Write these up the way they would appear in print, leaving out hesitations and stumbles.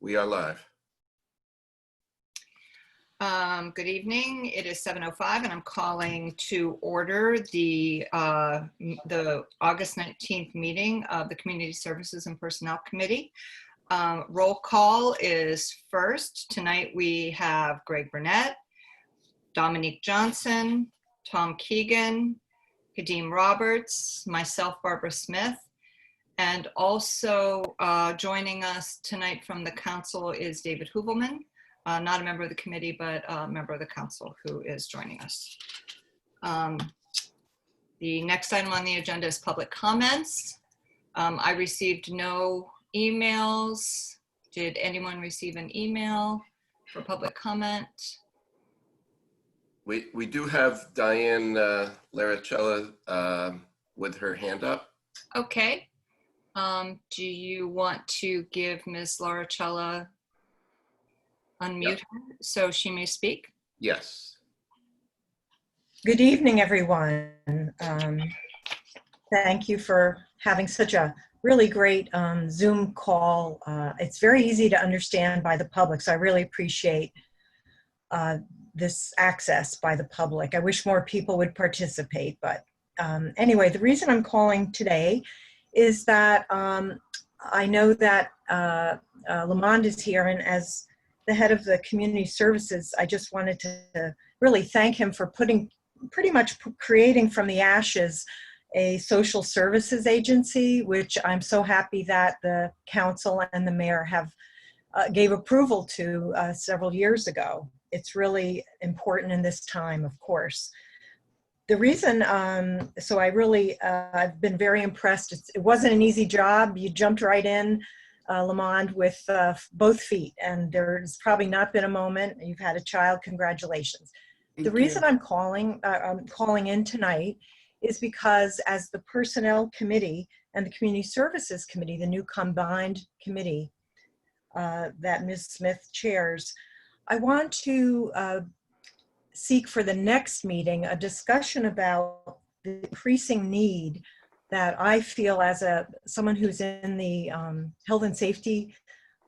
We are live. Good evening. It is 7:05 and I'm calling to order the August 19th meeting of the Community Services and Personnel Committee. Roll call is first. Tonight we have Greg Burnett, Dominique Johnson, Tom Keegan, Kadeem Roberts, myself, Barbara Smith, and also joining us tonight from the council is David Hoovelman. Not a member of the committee, but a member of the council who is joining us. The next item on the agenda is public comments. I received no emails. Did anyone receive an email for public comment? We do have Diane Laricella with her hand up. Okay. Do you want to give Ms. Laricella unmute her so she may speak? Yes. Good evening, everyone. Thank you for having such a really great Zoom call. It's very easy to understand by the public, so I really appreciate this access by the public. I wish more people would participate, but anyway, the reason I'm calling today is that I know that Lamond is here, and as the head of the community services, I just wanted to really thank him for pretty much creating from the ashes a social services agency, which I'm so happy that the council and the mayor have gave approval to several years ago. It's really important in this time, of course. The reason, so I really, I've been very impressed. It wasn't an easy job. You jumped right in, Lamond, with both feet, and there's probably not been a moment. You've had a child. Congratulations. The reason I'm calling in tonight is because as the Personnel Committee and the Community Services Committee, the new combined committee that Ms. Smith chairs, I want to seek for the next meeting a discussion about the increasing need that I feel as someone who's in the health and safety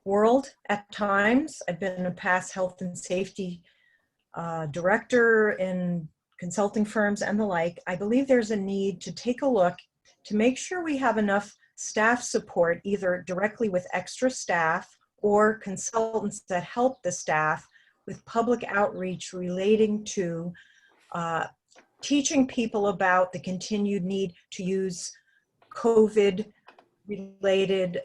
world at times. I've been a past health and safety director in consulting firms and the like. I believe there's a need to take a look to make sure we have enough staff support, either directly with extra staff or consultants that help the staff with public outreach relating to teaching people about the continued need to use COVID-related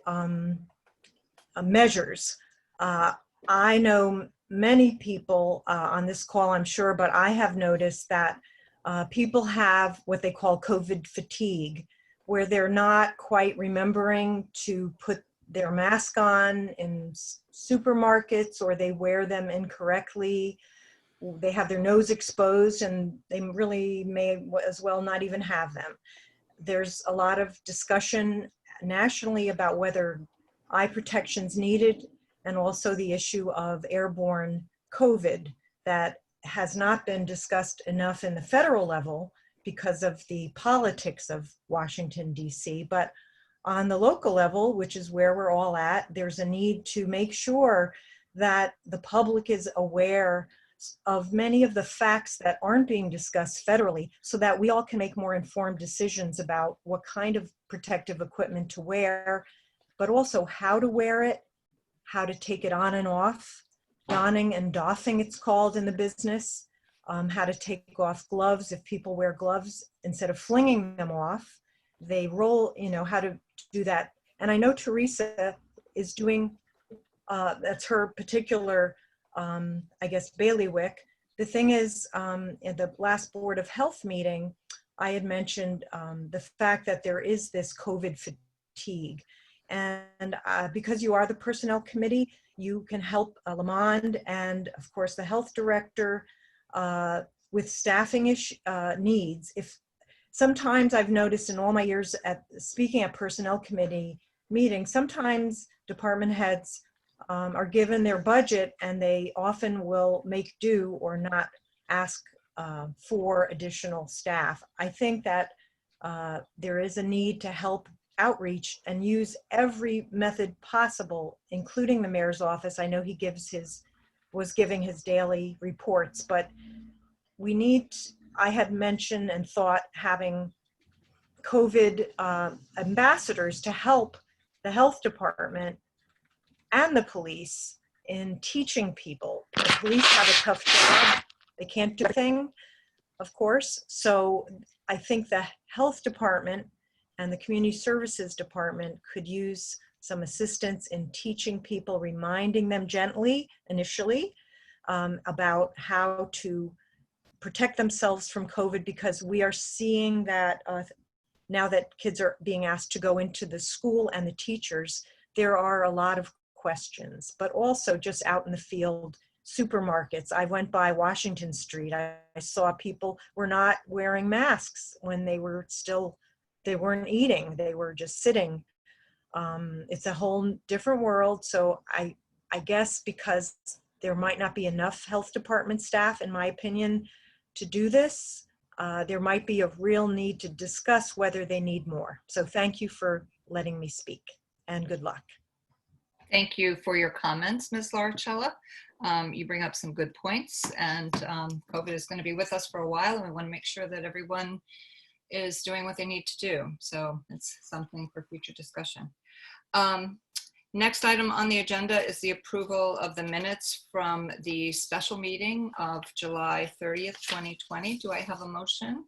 measures. I know many people on this call, I'm sure, but I have noticed that people have what they call COVID fatigue, where they're not quite remembering to put their mask on in supermarkets, or they wear them incorrectly. They have their nose exposed and they really may as well not even have them. There's a lot of discussion nationally about whether eye protection's needed, and also the issue of airborne COVID that has not been discussed enough in the federal level because of the politics of Washington, D.C. But on the local level, which is where we're all at, there's a need to make sure that the public is aware of many of the facts that aren't being discussed federally, so that we all can make more informed decisions about what kind of protective equipment to wear, but also how to wear it, how to take it on and off, donning and doffing, it's called in the business, how to take off gloves if people wear gloves instead of flinging them off. They roll, how to do that. And I know Teresa is doing, that's her particular, I guess, bailiwick. The thing is, in the last Board of Health meeting, I had mentioned the fact that there is this COVID fatigue. And because you are the Personnel Committee, you can help Lamond and, of course, the Health Director with staffing needs. If sometimes I've noticed in all my years speaking at Personnel Committee meetings, sometimes department heads are given their budget and they often will make do or not ask for additional staff. I think that there is a need to help outreach and use every method possible, including the mayor's office. I know he was giving his daily reports, but I had mentioned and thought having COVID ambassadors to help the health department and the police in teaching people. The police have a tough job. They can't do everything, of course. So I think the health department and the community services department could use some assistance in teaching people, reminding them gently initially about how to protect themselves from COVID, because we are seeing that now that kids are being asked to go into the school and the teachers, there are a lot of questions, but also just out in the field, supermarkets. I went by Washington Street. I saw people were not wearing masks when they weren't eating, they were just sitting. It's a whole different world. So I guess because there might not be enough health department staff, in my opinion, to do this, there might be a real need to discuss whether they need more. So thank you for letting me speak, and good luck. Thank you for your comments, Ms. Laricella. You bring up some good points, and COVID is going to be with us for a while, and we want to make sure that everyone is doing what they need to do. So it's something for future discussion. Next item on the agenda is the approval of the minutes from the special meeting of July 30th, 2020. Do I have a motion?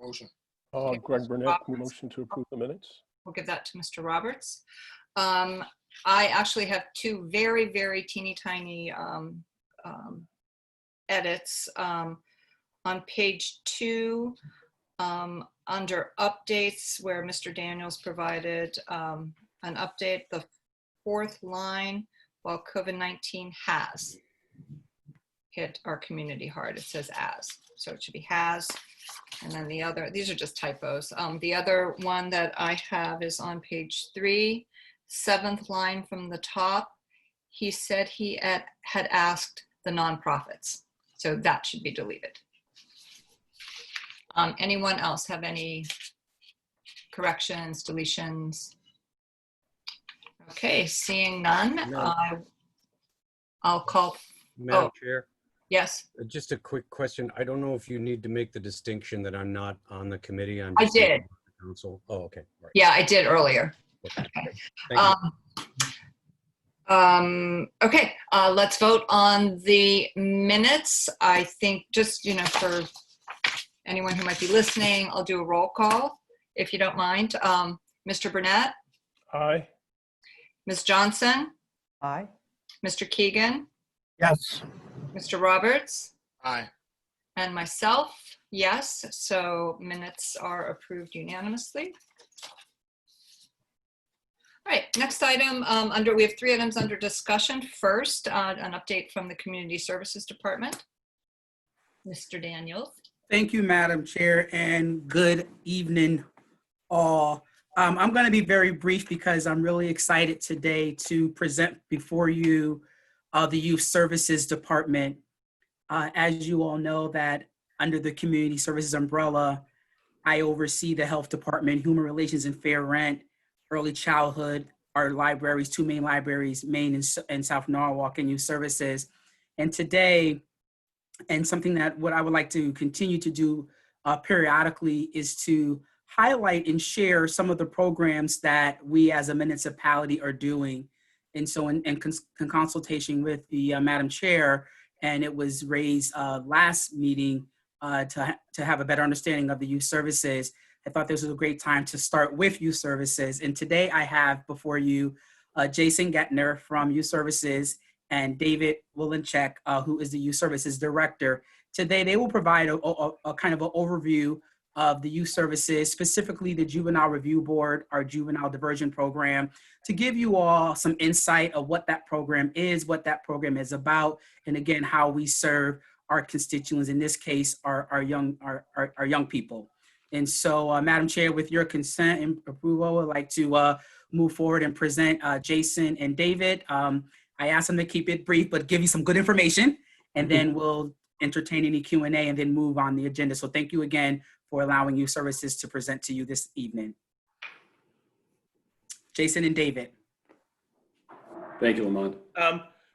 Motion. Greg Burnett, motion to approve the minutes. We'll give that to Mr. Roberts. I actually have two very, very teeny tiny edits. On page 2, under updates, where Mr. Daniels provided an update, the 4th line, while COVID-19 has hit our community hard, it says as, so it should be has. And then the other, these are just typos. The other one that I have is on page 3, 7th line from the top. He said he had asked the nonprofits, so that should be deleted. Anyone else have any corrections, deletions? Okay, seeing none, I'll call. Madam Chair, Yes, just a quick question. I don't know if you need to make the distinction that I'm not on the committee. I did. Council. Oh, okay. Right. Yeah, I did earlier. Okay. Okay. Thank you. Okay, let's vote on the minutes. I think just, for anyone who might be listening, I'll do a roll call, if you don't mind. Mr. Burnett, Aye. Ms. Johnson, Aye. Mr. Keegan, Yes. Mr. Roberts, Aye. and myself, yes. So minutes are approved unanimously. All right, next item we have 3 items under discussion. First, an update from the Community Services Department. Mr. Daniels. Thank you, Madam Chair, and good evening, all. I'm going to be very brief because I'm really excited today to present before you the Youth Services Department. As you all know, that under the Community Services umbrella, I oversee the Health Department, Human Relations and Fair Rent, Early Childhood, our libraries, 2 main libraries, Main and South Norwalk, and Youth Services. And today, and something that what I would like to continue to do periodically is to highlight and share some of the programs that we as a municipality are doing. And so in consultation with the Madam Chair, and it was raised last meeting to have a better understanding of the youth services, I thought this was a great time to start with youth services. And today I have before you Jason Gettner from Youth Services and David Wilenchek, who is the Youth Services Director. Today they will provide a kind of an overview of the youth services, specifically the Juvenile Review Board, our Juvenile Diversion Program, to give you all some insight of what that program is, what that program is about, and again, how we serve our constituents, in this case, our young people. And so, Madam Chair, with your consent and approval, I'd like to move forward and present Jason and David. I asked them to keep it brief, but give you some good information, and then we'll entertain any Q&A and then move on the agenda. So thank you again for allowing Youth Services to present to you this evening. Jason and David. Thank you, Lamont.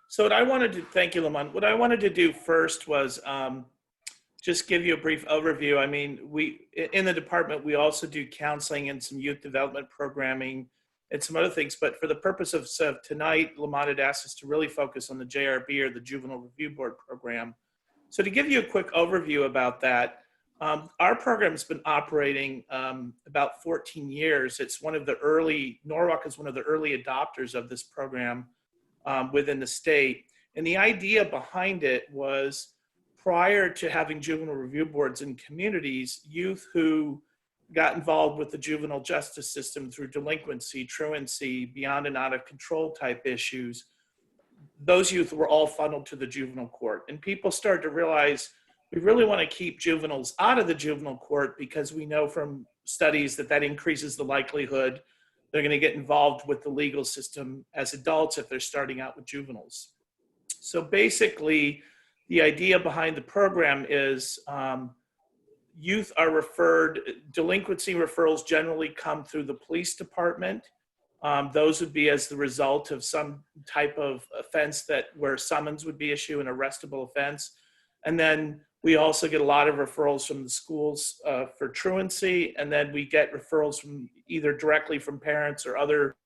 So what I wanted to, thank you, Lamont. What I wanted to do first was just give you a brief overview. I mean, in the department, we also do counseling and some youth development programming and some other things. But for the purpose of tonight, Lamont had asked us to really focus on the JRB, or the Juvenile Review Board program. So to give you a quick overview about that, our program has been operating about 14 years. It's one of the early, Norwalk is one of the early adopters of this program within the state. And the idea behind it was, prior to having juvenile review boards in communities, youth who got involved with the juvenile justice system through delinquency, truancy, beyond and out of control type issues, those youth were all funneled to the juvenile court. And people started to realize, we really want to keep juveniles out of the juvenile court, because we know from studies that increases the likelihood they're going to get involved with the legal system as adults if they're starting out with juveniles. So basically, the idea behind the program is youth are referred, delinquency referrals generally come through the police department. Those would be as the result of some type of offense where summons would be issued, an arrestable offense. And then we also get a lot of referrals from the schools for truancy. And then we get referrals from either directly from parents or other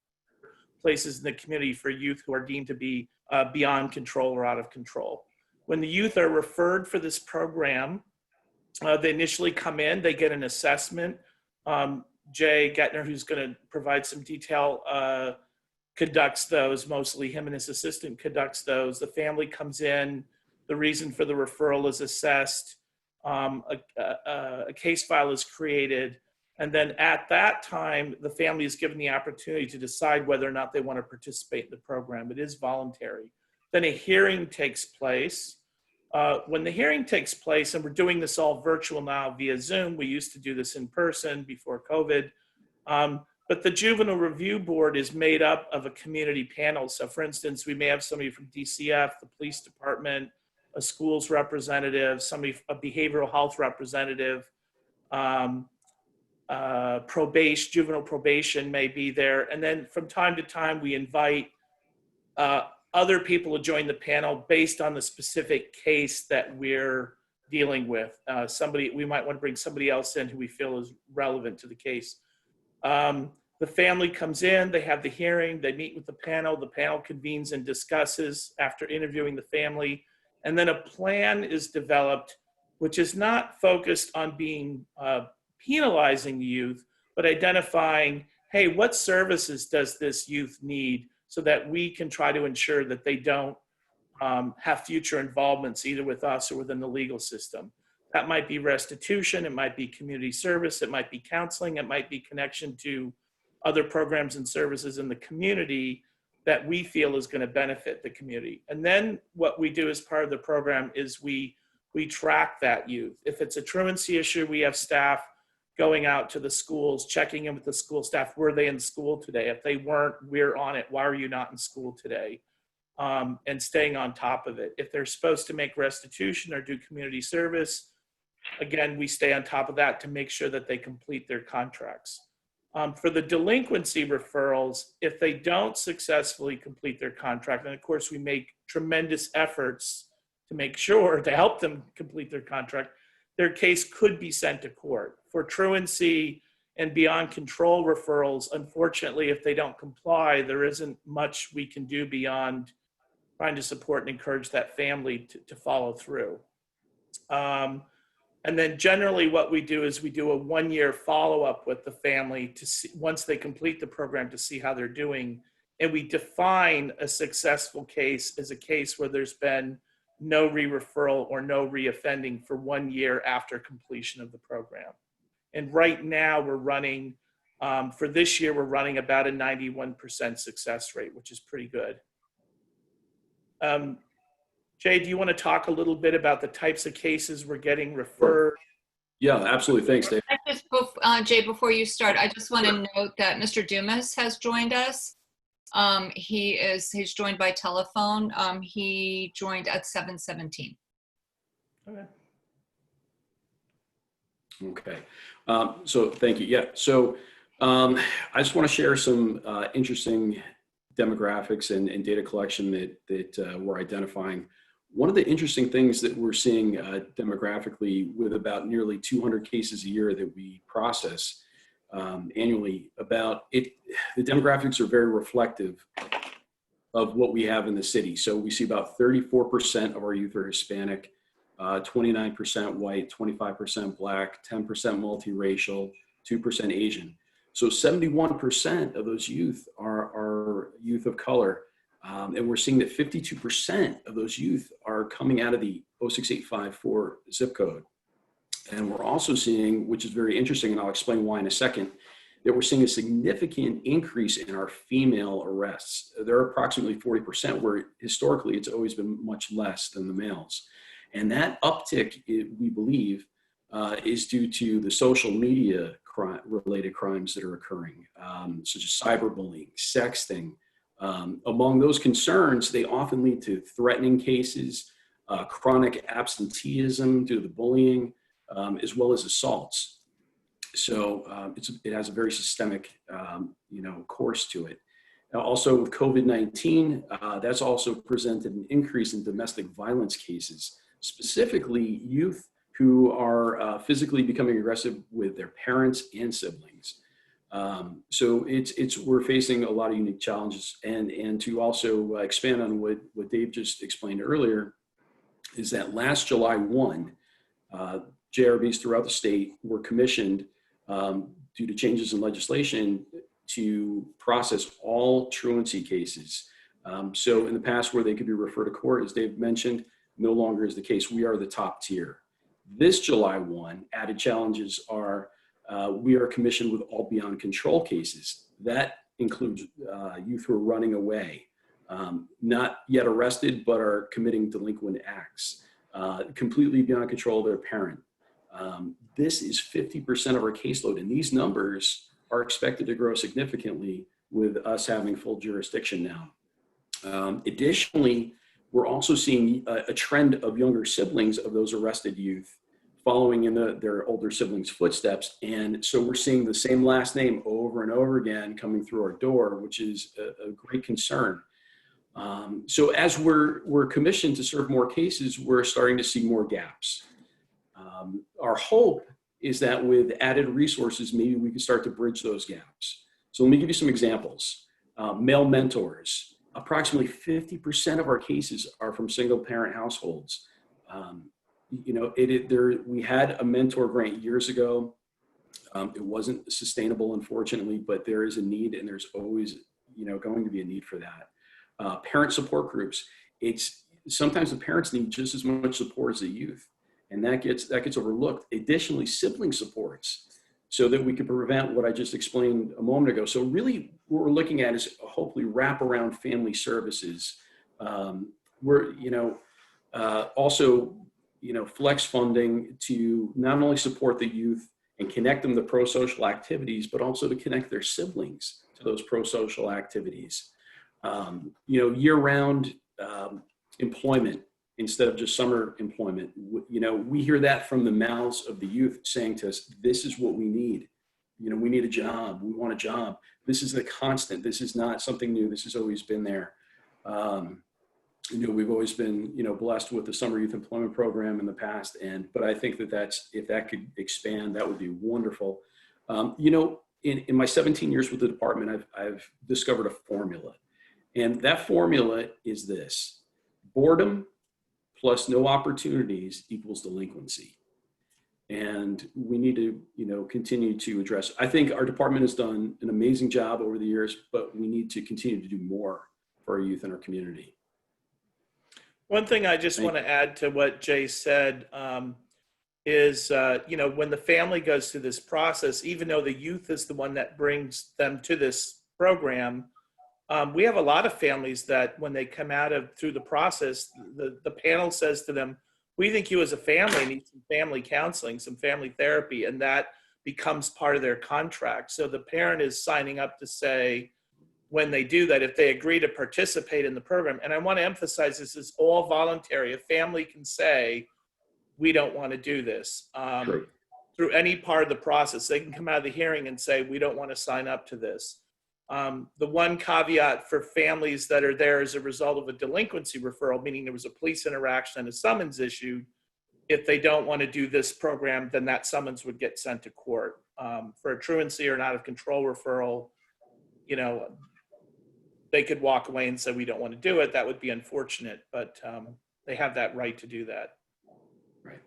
places in the community for youth who are deemed to be beyond control or out of control. When the youth are referred for this program, they initially come in, they get an assessment. Jay Gettner, who's going to provide some detail, conducts those. Mostly him and his assistant conducts those. The family comes in, the reason for the referral is assessed, a case file is created, and then at that time, the family is given the opportunity to decide whether or not they want to participate in the program. It is voluntary. Then a hearing takes place. When the hearing takes place, and we're doing this all virtual now via Zoom, we used to do this in person before COVID, but the Juvenile Review Board is made up of a community panel. So for instance, we may have somebody from DCF, the police department, a schools representative, a behavioral health representative, juvenile probation may be there. And then from time to time, we invite other people to join the panel based on the specific case that we're dealing with. We might want to bring somebody else in who we feel is relevant to the case. The family comes in, they have the hearing, they meet with the panel convenes and discusses after interviewing the family, and then a plan is developed, which is not focused on penalizing the youth, but identifying, hey, what services does this youth need, so that we can try to ensure that they don't have future involvements either with us or within the legal system. That might be restitution, it might be community service, it might be counseling, it might be connection to other programs and services in the community that we feel is going to benefit the community. And then what we do as part of the program is we track that youth. If it's a truancy issue, we have staff going out to the schools, checking in with the school staff. Were they in school today? If they weren't, we're on it. Why are you not in school today? And staying on top of it. If they're supposed to make restitution or do community service, again, we stay on top of that to make sure that they complete their contracts. For the delinquency referrals, if they don't successfully complete their contract, and of course we make tremendous efforts to make sure to help them complete their contract, their case could be sent to court. For truancy and beyond control referrals, unfortunately, if they don't comply, there isn't much we can do beyond trying to support and encourage that family to follow through. And then generally what we do is we do a 1-year follow-up with the family to see, once they complete the program, to see how they're doing. And we define a successful case as a case where there's been no re-referral or no re-offending for 1 year after completion of the program. And right now we're running, for this year, we're running about a 91% success rate, which is pretty good. Jay, do you want to talk a little bit about the types of cases we're getting referred? Yeah, absolutely. Thanks, Dave. Jay, before you start, I just want to note that Mr. Dumas has joined us. He's joined by telephone. He joined at 7:17. Okay. Okay. So thank you. Yeah. So I just want to share some interesting demographics and data collection that we're identifying. One of the interesting things that we're seeing demographically, with about nearly 200 cases a year that we process annually, the demographics are very reflective of what we have in the city. So we see about 34% of our youth are Hispanic, 29% white, 25% Black, 10% multiracial, 2% Asian. So 71% of those youth are youth of color. And we're seeing that 52% of those youth are coming out of the 06854 zip code. And we're also seeing, which is very interesting, and I'll explain why in a second, that we're seeing a significant increase in our female arrests. They're approximately 40%, where historically it's always been much less than the males. And that uptick, we believe, is due to the social media related crimes that are occurring, such as cyberbullying, sexting. Among those concerns, they often lead to threatening cases, chronic absenteeism due to the bullying, as well as assaults. So it has a very systemic, course to it. Now, also with COVID-19, that's also presented an increase in domestic violence cases, specifically youth who are physically becoming aggressive with their parents and siblings. So we're facing a lot of unique challenges. And to also expand on what Dave just explained earlier, is that last July 1, JRBs throughout the state were commissioned due to changes in legislation to process all truancy cases. So in the past, where they could be referred to court, as Dave mentioned, no longer is the case. We are the top tier. This July 1, added challenges are we are commissioned with all beyond control cases. That includes youth who are running away, not yet arrested, but are committing delinquent acts, completely beyond control of their parent. This is 50% of our caseload, and these numbers are expected to grow significantly with us having full jurisdiction now. Additionally, we're also seeing a trend of younger siblings of those arrested youth following in their older siblings' footsteps. And so we're seeing the same last name over and over again coming through our door, which is a great concern. So as we're commissioned to serve more cases, we're starting to see more gaps. Our hope is that with added resources, maybe we can start to bridge those gaps. So let me give you some examples. Male mentors. Approximately 50% of our cases are from single parent households. We had a mentor grant years ago. It wasn't sustainable, unfortunately, but there is a need, and there's always, going to be a need for that. Parent support groups. Sometimes the parents need just as much support as the youth, and that gets overlooked. Additionally, sibling supports, so that we can prevent what I just explained a moment ago. So really, what we're looking at is hopefully wraparound family services. Also, flex funding to not only support the youth and connect them to pro-social activities, but also to connect their siblings to those pro-social activities. Year-round employment instead of just summer employment. We hear that from the mouths of the youth saying to us, this is what we need. We need a job. We want a job. This is the constant. This is not something new. This has always been there. We've always been, blessed with the summer youth employment program in the past. But I think if that could expand, that would be wonderful. In my 17 years with the department, I've discovered a formula. And that formula is this: boredom plus no opportunities equals delinquency. And we need to, continue to address. I think our department has done an amazing job over the years, but we need to continue to do more for our youth and our community. One thing I just want to add to what Jay said is, when the family goes through this process, even though the youth is the one that brings them to this program, we have a lot of families that when they come through the process, the panel says to them, we think you as a family need some family counseling, some family therapy, and that becomes part of their contract. So the parent is signing up to say, when they do that, if they agree to participate in the program, and I want to emphasize this is all voluntary. A family can say, we don't want to do this. True. through any part of the process. They can come out of the hearing and say, we don't want to sign up to this. The one caveat for families that are there as a result of a delinquency referral, meaning there was a police interaction and a summons issued, if they don't want to do this program, then that summons would get sent to court. For a truancy or an out of control referral, you know, they could walk away and say, we don't want to do it. That would be unfortunate, but they have that right to do that. Right.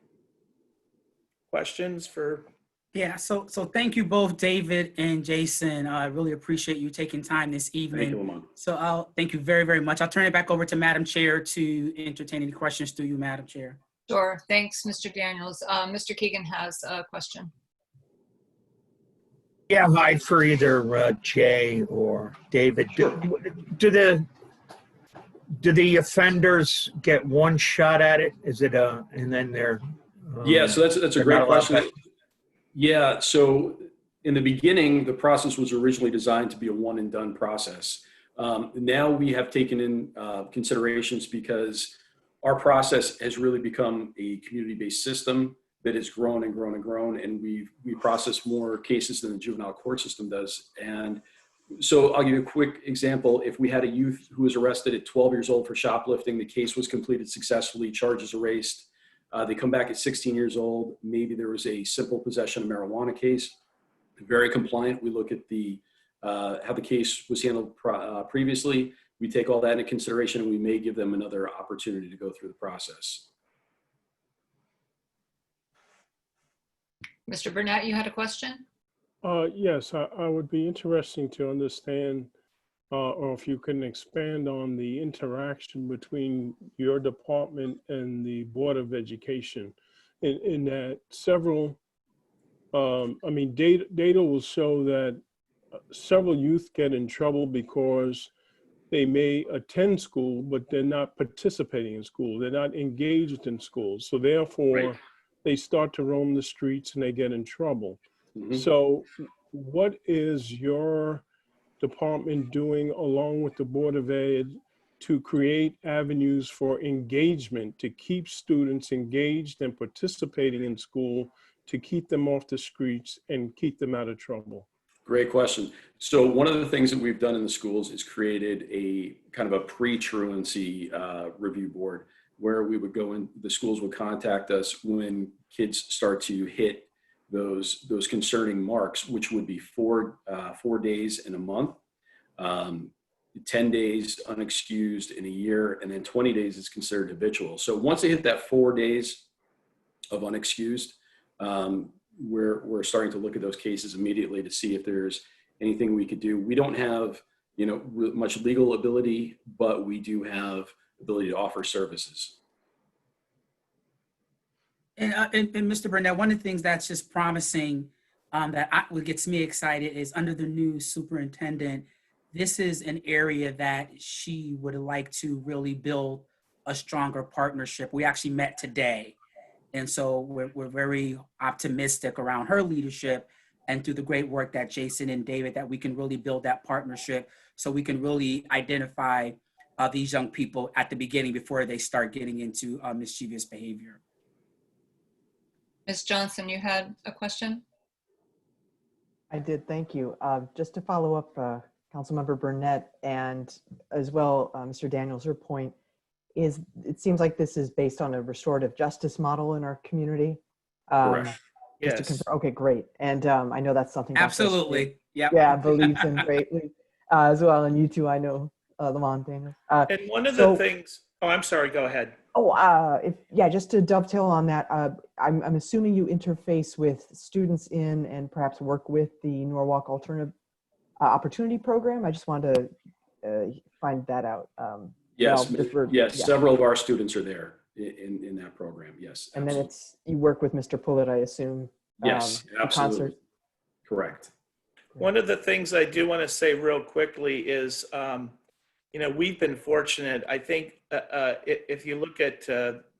Questions for? Yeah, so thank you both, David and Jason. I really appreciate you taking time this evening. Thank you, Lamont. So I'll thank you very, very much. I'll turn it back over to Madam Chair to entertain any questions through you, Madam Chair. Sure. Thanks, Mr. Daniels. Mr. Keegan has a question. Yeah, hi, for either Jay or David. Do the offenders get one shot at it? Is it and then they're Yeah, so that's a they're great not allowed question. Yeah, so in the beginning, the process was originally designed to be a one and done process. Now we have taken in considerations because our process has really become a community-based system that has grown and grown and grown, and we process more cases than the juvenile court system does. And so I'll give you a quick example. If we had a youth who was arrested at 12 years old for shoplifting, the case was completed successfully, charges erased. They come back at 16 years old. Maybe there was a simple possession of marijuana case. Very compliant. We look at the how the case was handled previously. We take all that into consideration, and we may give them another opportunity to go through the process. Mr. Burnett, you had a question? Yes, I would be interesting to understand, or if you can expand on the interaction between your department and the Board of Education, in that several, data will show that several youth get in trouble because they may attend school, but they're not participating in school. They're not engaged in school. So therefore, Right. they start to roam the streets and they get in trouble. Mhm. So what is your department doing along with the Board of Ed to create avenues for engagement, to keep students engaged and participating in school, to keep them off the streets and keep them out of trouble? Great question. So one of the things that we've done in the schools is created a kind of a pre-truancy review board where we would go in, the schools would contact us when kids start to hit those concerning marks, which would be 4 days in a month, 10 days unexcused in a year, and then 20 days is considered habitual. So once they hit that 4 days of unexcused, we're starting to look at those cases immediately to see if there's anything we could do. We don't have, much legal ability, but we do have ability to offer services. And Mr. Burnett, one of the things that's just promising what gets me excited is under the new superintendent, this is an area that she would like to really build a stronger partnership. We actually met today. And so we're very optimistic around her leadership and through the great work that Jason and David, that we can really build that partnership so we can really identify these young people at the beginning before they start getting into mischievous behavior. Ms. Johnson, you had a question? I did, thank you. Just to follow up, Councilmember Burnett, and as well, Mr. Daniels, your point is it seems like this is based on a restorative justice model in our community. Correct. Just to Yes. confirm, okay, great. And I know that's something Dr. Smith, Absolutely. Yeah. yeah, believes in greatly as well. And you too, I know, Lamont Daniels. And one of the things, oh, I'm sorry, go ahead. Just to dovetail on that, I'm assuming you interface with students in and perhaps work with the Norwalk Alternative Opportunity Program. I just wanted to find that out. Yes, well, yes, yeah. several of our students are there in that program. Yes. And then absolutely. you work with Mr. Pullitt, I assume. Yes, in absolutely. concert. Correct. One of the things I do want to say real quickly is, we've been fortunate. I think if you look at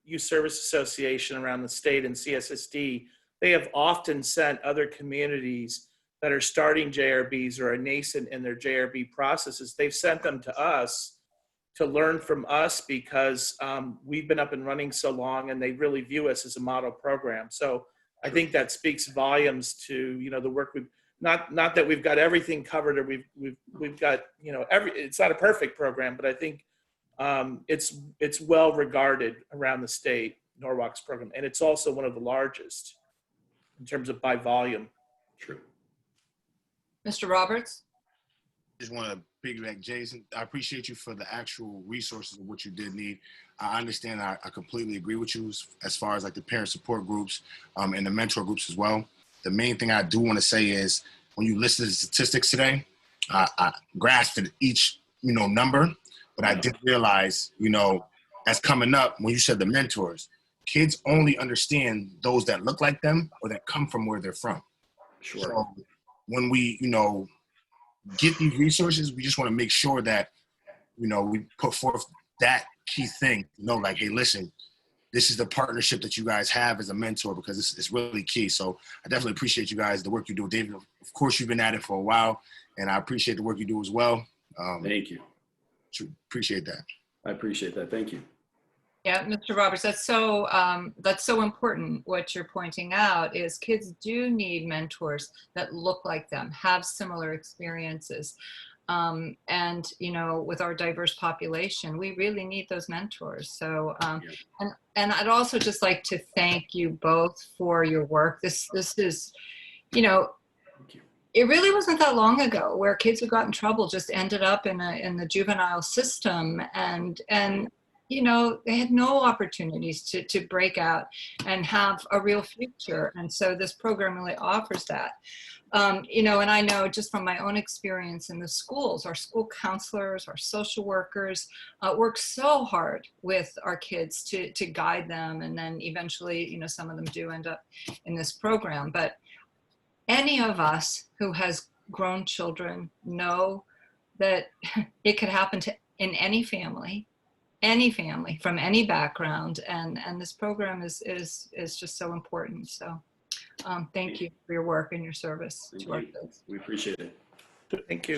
Youth Service Association around the state and CSSD, they have often sent other communities that are starting JRBs or are nascent in their JRB processes. They've sent them to us to learn from us because we've been up and running so long and they really view us as a model program. So I think that speaks volumes to, you know, the work we've, not that we've got everything covered or we've got, you know, it's not a perfect program, but I think it's well regarded around the state, Norwalk's program. And it's also one of the largest in terms of by volume. True. Mr. Roberts? Just want to piggyback, Jason. I appreciate you for the actual resources of what you did need. I understand. I completely agree with you as far as like the parent support groups and the mentor groups as well. The main thing I do want to say is when you listed the statistics today, I grasped at each, you know, number, but I did realize, you know, that's coming up when you said the mentors. Kids only understand those that look like them or that come from where they're from. Sure. So when we, you know, get these resources, we just want to make sure that, you know, we put forth that key thing, you know, like, hey, listen, this is the partnership that you guys have as a mentor, because it's really key. So I definitely appreciate you guys, the work you do. David, of course, you've been at it for a while, and I appreciate the work you do as well. Thank you. Appreciate that. I appreciate that. Thank you. Yeah, Mr. Roberts, that's so important. What you're pointing out is kids do need mentors that look like them, have similar experiences. And, you know, with our diverse population, we really need those mentors. So, and I'd also just like to thank you both for your work. This is, you know, it really wasn't that long ago where kids who got in trouble just ended up in the juvenile system, and you know, they had no opportunities to break out and have a real future. And so this program really offers that. You know, and I know just from my own experience in the schools, our school counselors, our social workers work so hard with our kids to guide them. And then eventually, you know, some of them do end up in this program. But any of us who has grown children know that it could happen in any family from any background, and this program is just so important. So thank you for your work and your service to our kids. We appreciate it. Thank you.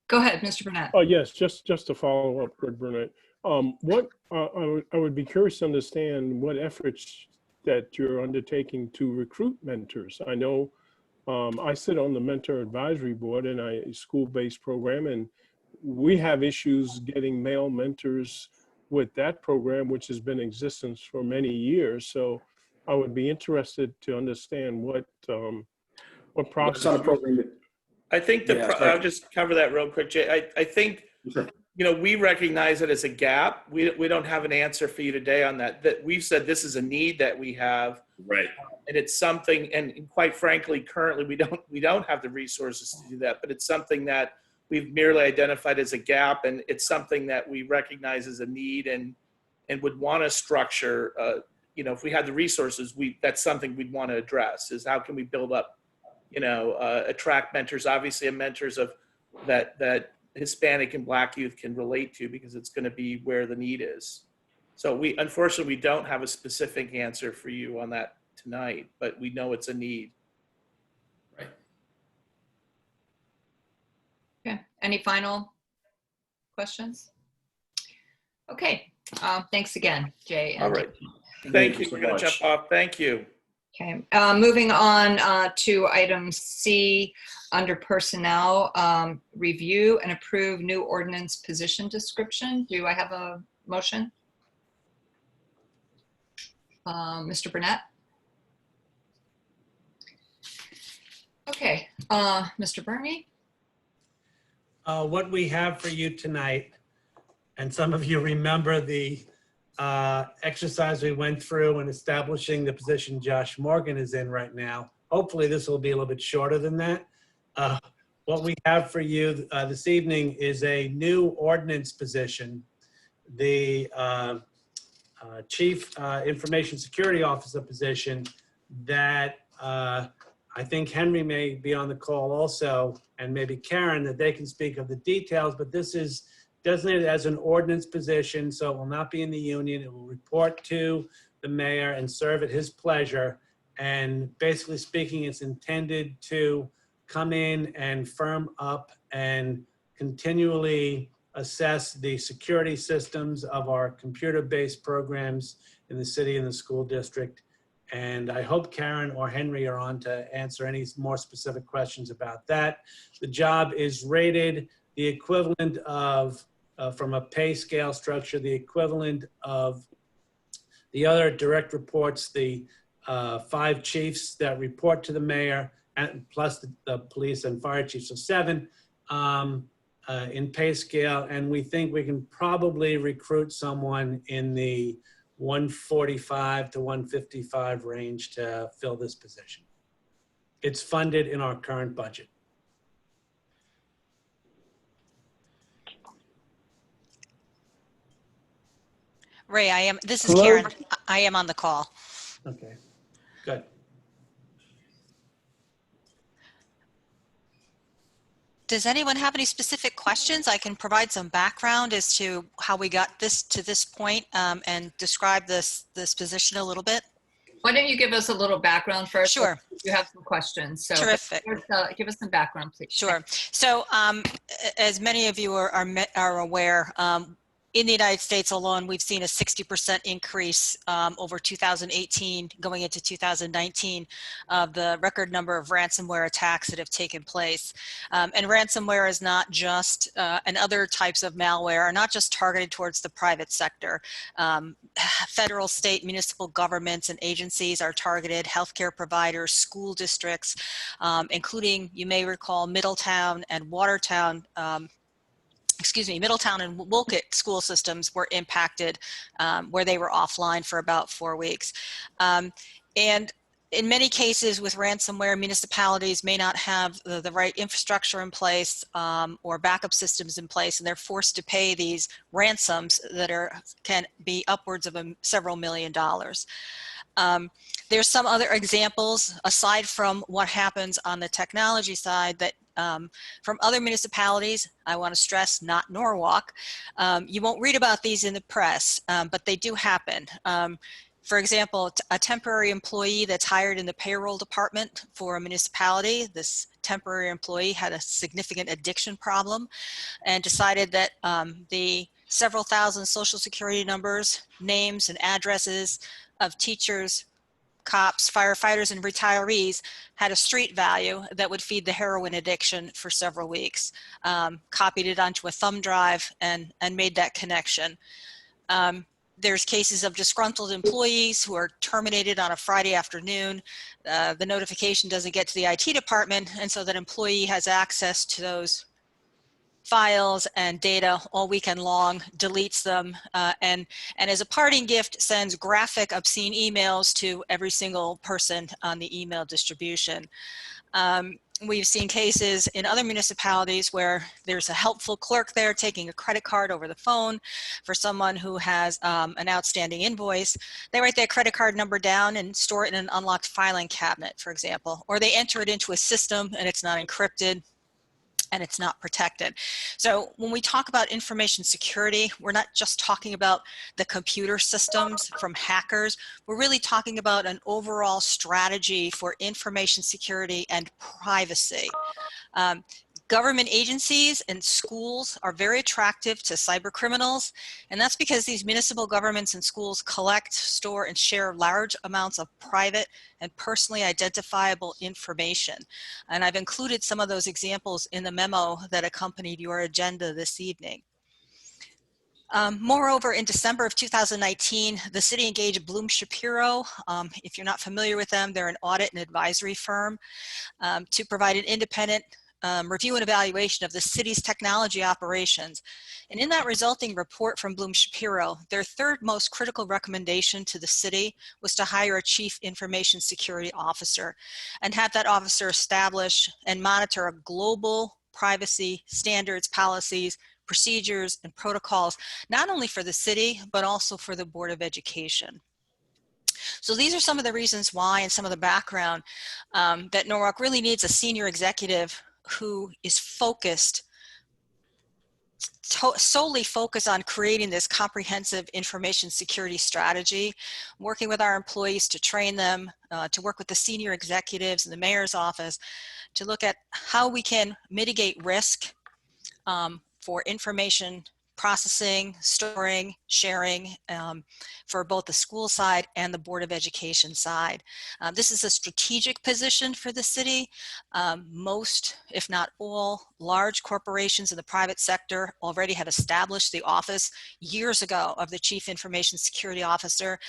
Go ahead, Mr. Burnett. Oh, yes, just to follow up, Greg Burnett. What I would be curious to understand what efforts that you're undertaking to recruit mentors. I know I sit on the Mentor Advisory Board in a school-based program, and we have issues getting male mentors with that program, which has been in existence for many years. So I would be interested to understand what process. On a program I think I'll just cover that real quick, Jay. I think, you know, we recognize it as a gap. We don't have an answer for you today on that. That we've said this is a need that we have, right? And it's something, and quite frankly, currently we don't have the resources to do that. But it's something that we've merely identified as a gap, and it's something that we recognize as a need, and would want to structure. You know, if we had the resources, that's something we'd want to address. Is how can we build up, you know, attract mentors, obviously, and mentors of that Hispanic and Black youth can relate to, because it's going to be where the need is. So unfortunately, we don't have a specific answer for you on that tonight, but we know it's a need. Right. Okay. Any final questions? Okay. Thanks again, Jay. All right. Thank you. We're going to jump off. Thank you. Okay. Moving on to item C under personnel, review and approve new ordinance position description. Do I have a motion? Mr. Burnett? Okay. Mr. Burney? What we have for you tonight, and some of you remember the exercise we went through in establishing the position Josh Morgan is in right now. Hopefully this will be a little bit shorter than that. What we have for you this evening is a new ordinance position. The Chief Information Security Officer position that I think Henry may be on the call also, and maybe Karen, that they can speak of the details, but this is designated as an ordinance position, so it will not be in the union. It will report to the mayor and serve at his pleasure. And basically speaking, it's intended to come in and firm up and continually assess the security systems of our computer-based programs in the city and the school district, And I hope Karen or Henry are on to answer any more specific questions about that. The job is rated the equivalent of, from a pay scale structure, the equivalent of the other direct reports, the 5 chiefs that report to the mayor, and plus the police and fire chiefs, so 7 in pay scale. And we think we can probably recruit someone in the 145 to 155 range to fill this position. It's funded in our current budget. Ray, this is Hello? Karen. I am on the call. Okay, good. Does anyone have any specific questions? I can provide some background as to how we got to this point and describe this position a little bit. Why don't you give us a little background first? Sure. You have some questions. So Terrific. Give us some background, please. Sure. So as many of you are aware, in the United States alone, we've seen a 60% increase over 2018 going into 2019 of the record number of ransomware attacks that have taken place. And ransomware is not just, and other types of malware are not just targeted towards the private sector. Federal, state, municipal governments and agencies are targeted, healthcare providers, school districts, including, you may recall, Middletown and Watertown, Middletown and Wolcott school systems were impacted where they were offline for about 4 weeks. And in many cases with ransomware, municipalities may not have the right infrastructure in place or backup systems in place, and they're forced to pay these ransoms that can be upwards of several $1 million. There's some other examples aside from what happens on the technology side that from other municipalities, I want to stress not Norwalk. You won't read about these in the press, but they do happen. For example, a temporary employee that's hired in the payroll department for a municipality, this temporary employee had a significant addiction problem and decided that the several thousand social security numbers, names, and addresses of teachers, cops, firefighters, and retirees had a street value that would feed the heroin addiction for several weeks. Copied it onto a thumb drive and made that connection. There's cases of disgruntled employees who are terminated on a Friday afternoon. The notification doesn't get to the IT department, and so that employee has access to those files and data all weekend long, deletes them, and as a parting gift sends graphic, obscene emails to every single person on the email distribution. We've seen cases in other municipalities where there's a helpful clerk there taking a credit card over the phone for someone who has an outstanding invoice. They write their credit card number down and store it in an unlocked filing cabinet, for example, or they enter it into a system and it's not encrypted and it's not protected. So when we talk about information security, we're not just talking about the computer systems from hackers. We're really talking about an overall strategy for information security and privacy. Government agencies and schools are very attractive to cyber criminals, and that's because these municipal governments and schools collect, store, and share large amounts of private and personally identifiable information. And I've included some of those examples in the memo that accompanied your agenda this evening. Moreover, in December of 2019, the city engaged Bloom Shapiro. If you're not familiar with them, they're an audit and advisory firm to provide an independent review and evaluation of the city's technology operations. And in that resulting report from Bloom Shapiro, their third most critical recommendation to the city was to hire a chief information security officer and have that officer establish and monitor a global privacy standards, policies, procedures, and protocols, not only for the city, but also for the Board of Education. So these are some of the reasons why and some of the background that Norwalk really needs a senior executive who is focused, solely focused on creating this comprehensive information security strategy, working with our employees to train them, to work with the senior executives in the mayor's office, to look at how we can mitigate risk for information processing, storing, sharing for both the school side and the Board of Education side. This is a strategic position for the city. Most, if not all, large corporations in the private sector already have established the office years ago of the Chief Information Security Officer,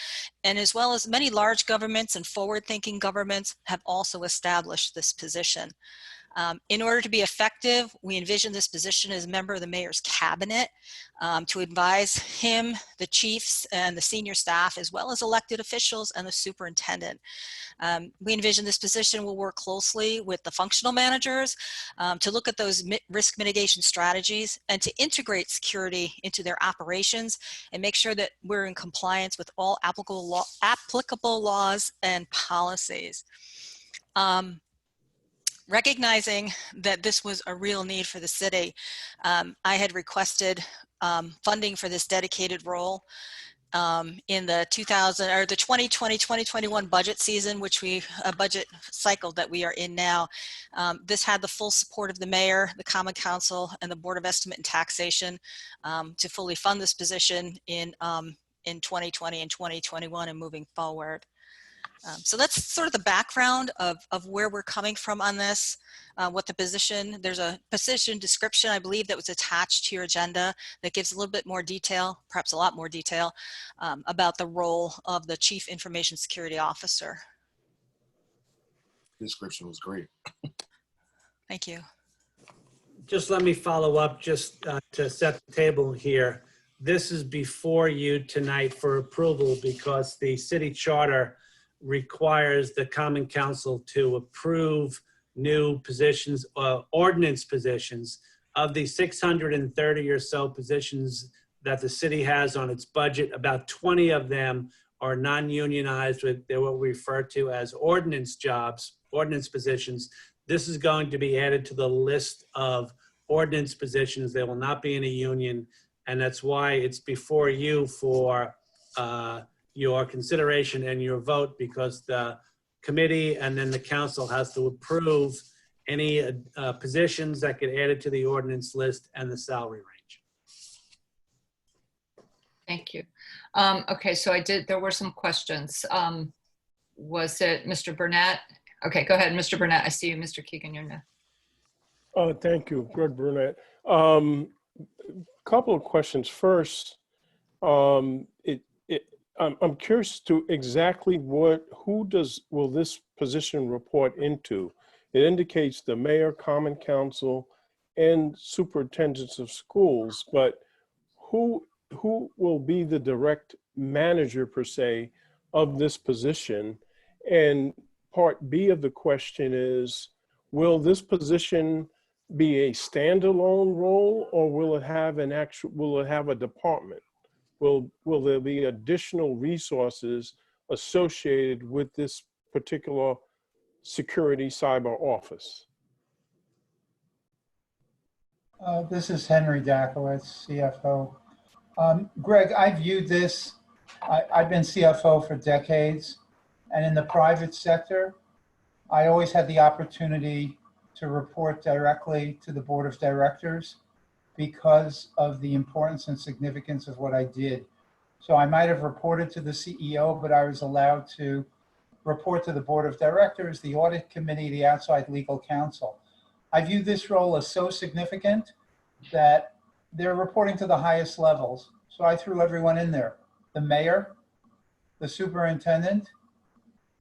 and as well as many large governments and forward-thinking governments have also established this position. In order to be effective, we envision this position as a member of the mayor's cabinet to advise him, the chiefs, and the senior staff, as well as elected officials and the superintendent. We envision this position will work closely with the functional managers to look at those risk mitigation strategies and to integrate security into their operations and make sure that we're in compliance with all applicable laws and policies. Recognizing that this was a real need for the city, I had requested funding for this dedicated role in the 2020-2021 budget season, which budget cycle that we are in now. This had the full support of the mayor, the Common Council, and the Board of Estimate and Taxation to fully fund this position in 2020 and 2021 and moving forward. So that's sort of the background of where we're coming from on this, what the position, there's a position description, I believe, that was attached to your agenda that gives a little bit more detail, perhaps a lot more detail, about the role of the Chief Information Security Officer. The description was great. Thank you. Just let me follow up just to set the table here. This is before you tonight for approval because the city charter requires the Common Council to approve new positions, ordinance positions. Of the 630 or so positions that the city has on its budget, about 20 of them are non-unionized. They're what we refer to as ordinance jobs, ordinance positions. This is going to be added to the list of ordinance positions. They will not be in a union, and that's why it's before you for your consideration and your vote, because the committee and then the council has to approve any positions that get added to the ordinance list and the salary range. Thank you. Okay, so there were some questions. Was it Mr. Burnett? Okay, go ahead, Mr. Burnett. I see you, Mr. Keegan, you're next. Thank you, Greg Burnett. Couple of questions. First, I'm curious to exactly who will this position report into? It indicates the mayor, Common Council, and superintendents of schools, but who will be the direct manager per se of this position? And part B of the question is, will this position be a standalone role, or will it have a department? Will there be additional resources associated with this particular security cyber office? This is Henry Dakowitz, CFO. Greg, I viewed this, I've been CFO for decades, and in the private sector, I always had the opportunity to report directly to the board of directors because of the importance and significance of what I did. So I might have reported to the CEO, but I was allowed to report to the board of directors, the audit committee, the outside legal counsel. I view this role as so significant that they're reporting to the highest levels. So I threw everyone in there, the mayor, the superintendent,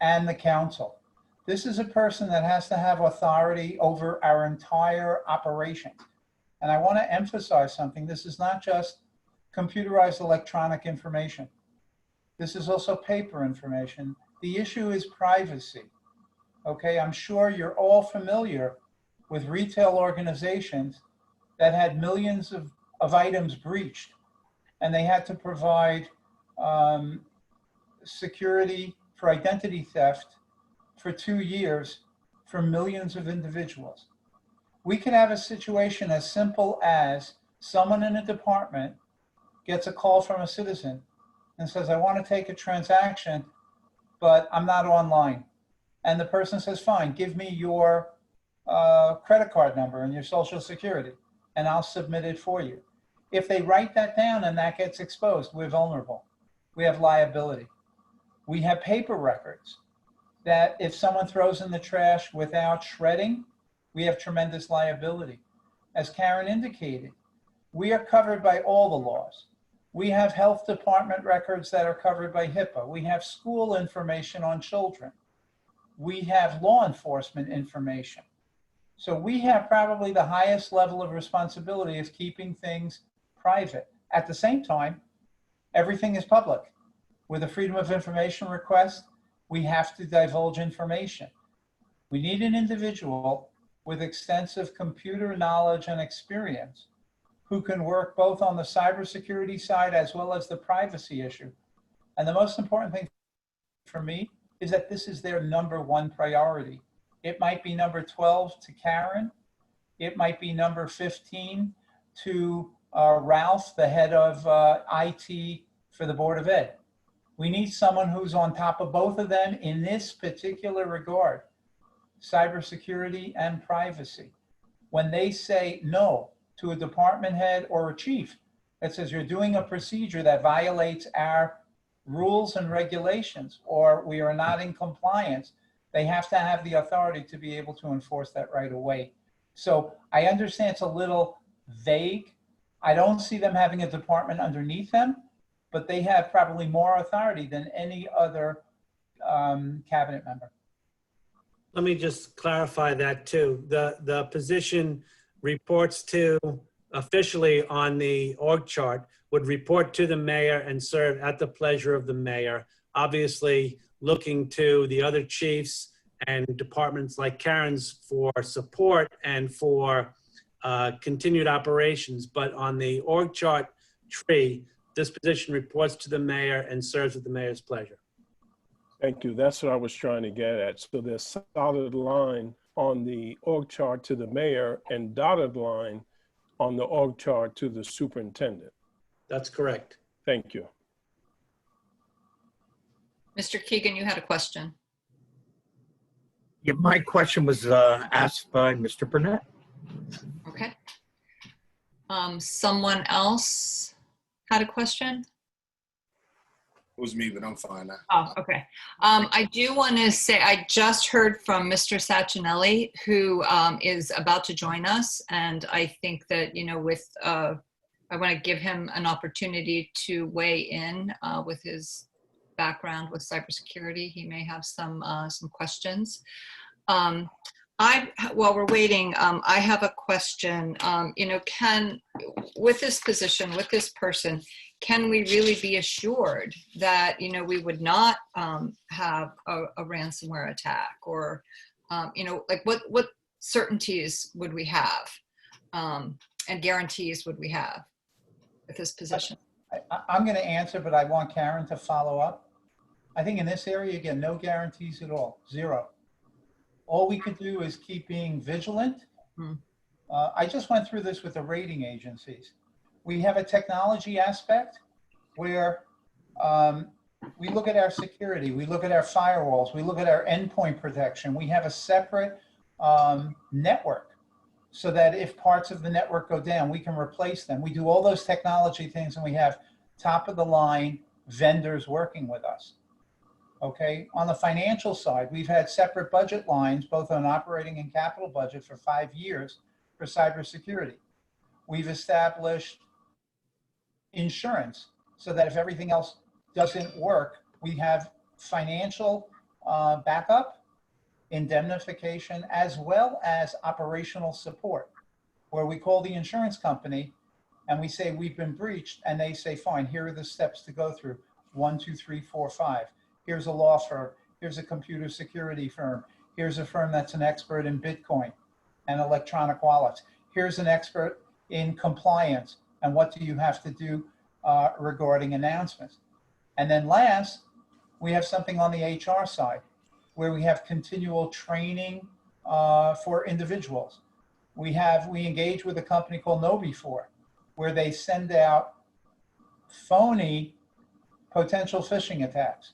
and the council. This is a person that has to have authority over our entire operation. And I want to emphasize something. This is not just computerized electronic information. This is also paper information. The issue is privacy. Okay, I'm sure you're all familiar with retail organizations that had millions of items breached, and they had to provide security for identity theft for 2 years for millions of individuals. We could have a situation as simple as someone in a department gets a call from a citizen and says, I want to take a transaction, but I'm not online. And the person says, fine, give me your credit card number and your social security, and I'll submit it for you. If they write that down and that gets exposed, we're vulnerable. We have liability. We have paper records that if someone throws in the trash without shredding, we have tremendous liability. As Karen indicated, we are covered by all the laws. We have health department records that are covered by HIPAA. We have school information on children. We have law enforcement information. So we have probably the highest level of responsibility of keeping things private. At the same time, everything is public. With a Freedom of Information request, we have to divulge information. We need an individual with extensive computer knowledge and experience who can work both on the cybersecurity side as well as the privacy issue. And the most important thing for me is that this is their number one priority. It might be number 12 to Karen. It might be number 15 to Ralph, the head of IT for the Board of Ed. We need someone who's on top of both of them in this particular regard, cybersecurity and privacy. When they say no to a department head or a chief that says you're doing a procedure that violates our rules and regulations, or we are not in compliance, they have to have the authority to be able to enforce that right away. So I understand it's a little vague. I don't see them having a department underneath them, but they have probably more authority than any other cabinet member. Let me just clarify that too. The position reports to, officially on the org chart, would report to the mayor and serve at the pleasure of the mayor. Obviously, looking to the other chiefs and departments like Karen's for support and for continued operations. But on the org chart tree, this position reports to the mayor and serves at the mayor's pleasure. Thank you. That's what I was trying to get at. So there's solid line on the org chart to the mayor and dotted line on the org chart to the superintendent. That's correct. Thank you. Mr. Keegan, you had a question. Yeah, my question was asked by Mr. Burnett. Okay. Someone else had a question? It was me, but I'm fine now. Oh, okay. I do want to say, I just heard from Mr. Sachinelli, who is about to join us. And I think that, you know, with, I want to give him an opportunity to weigh in with his background with cybersecurity. He may have some questions. While we're waiting, I have a question. You know, with this position, with this person, can we really be assured that, you know, we would not have a ransomware attack, or, you know, like what certainties would we have and guarantees would we have with this position? I'm going to answer, but I want Karen to follow up. I think in this area, again, no guarantees at all, zero. All we could do is keep being vigilant. I just went through this with the rating agencies. We have a technology aspect where we look at our security, we look at our firewalls, we look at our endpoint protection. We have a separate network so that if parts of the network go down, we can replace them. We do all those technology things, and we have top of the line vendors working with us. Okay, on the financial side, we've had separate budget lines, both on operating and capital budget for 5 years for cybersecurity. We've established insurance so that if everything else doesn't work, we have financial backup, indemnification, as well as operational support, where we call the insurance company and we say we've been breached, and they say, fine, here are the steps to go through. 1, 2, 3, 4, 5. Here's a law firm. Here's a computer security firm. Here's a firm that's an expert in Bitcoin and electronic wallets. Here's an expert in compliance. And what do you have to do regarding announcements? And then last, we have something on the HR side where we have continual training for individuals. We engage with a company called KnowBe4, where they send out phony potential phishing attacks.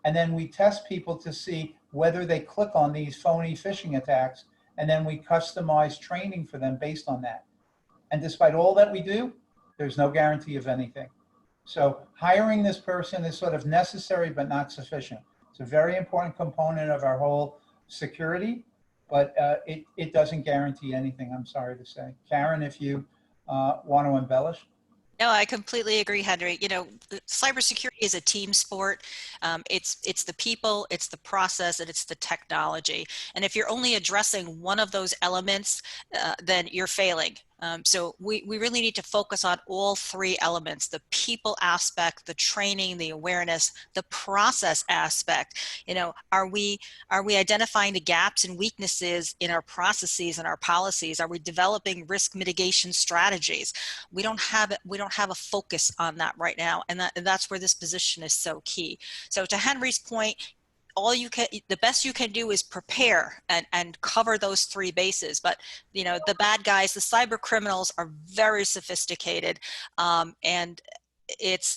And then we test people to see whether they click on these phony phishing attacks, and then we customize training for them based on that. And despite all that we do, There's no guarantee of anything. So hiring this person is sort of necessary but not sufficient. It's a very important component of our whole security, but it doesn't guarantee anything, I'm sorry to say. Karen, if you want to embellish. No, I completely agree, Henry. You know, cybersecurity is a team sport. It's the people, it's the process, and it's the technology. And if you're only addressing one of those elements, then you're failing. So we really need to focus on all three elements: the people aspect, the training, the awareness, the process aspect. You know, are we identifying the gaps and weaknesses in our processes and our policies? Are we developing risk mitigation strategies? We don't have a focus on that right now, and that's where this position is so key. So to Henry's point, the best you can do is prepare and cover those three bases. But you know, the bad guys, the cyber criminals, are very sophisticated, and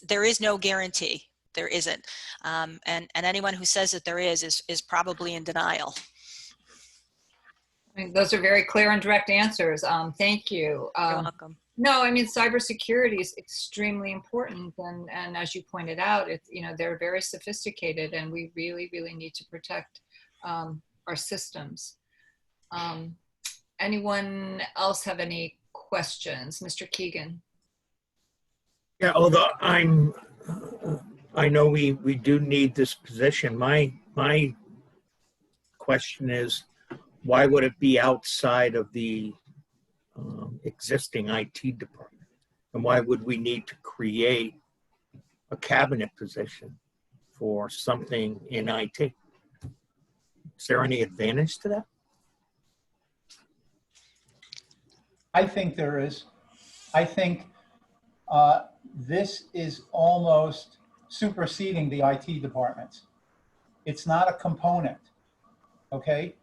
there is no guarantee. There isn't, and anyone who says that there is probably in denial. I mean, those are very clear and direct answers. Thank you. You're welcome. No, I mean, cybersecurity is extremely important, and as you pointed out, it's, you know, they're very sophisticated, and we really, really need to protect our systems. Anyone else have any questions, Mr. Keegan? Yeah, although I know we do need this position. My question is, why would it be outside of the existing IT department? And why would we need to create a cabinet position for something in IT? Is there any advantage to that? I think there is. I think this is almost superseding the IT departments. It's not a component, okay?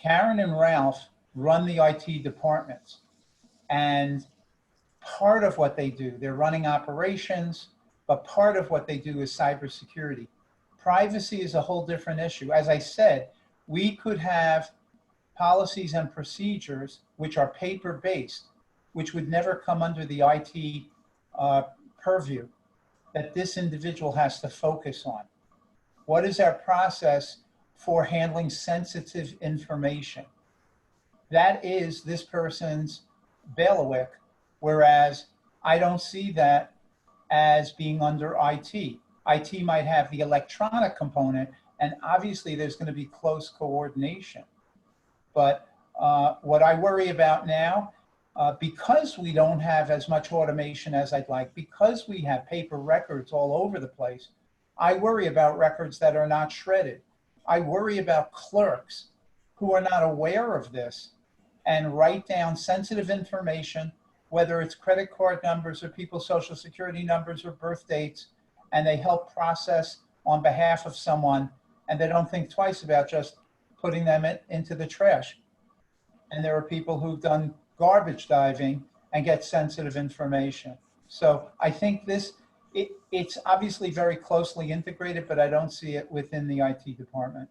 Karen and Ralph run the IT departments, and part of what they do, they're running operations, but part of what they do is cybersecurity. Privacy is a whole different issue. As I said, we could have policies and procedures which are paper-based, which would never come under the IT purview, that this individual has to focus on. What is our process for handling sensitive information? That is this person's bailiwick, whereas I don't see that as being under IT. IT might have the electronic component, and obviously there's going to be close coordination. But what I worry about now, because we don't have as much automation as I'd like, because we have paper records all over the place, I worry about records that are not shredded. I worry about clerks who are not aware of this and write down sensitive information, whether it's credit card numbers or people's social security numbers or birth dates, and they help process on behalf of someone, and they don't think twice about just putting them into the trash. And there are people who've done garbage diving and get sensitive information. So I think it's obviously very closely integrated, but I don't see it within the IT department.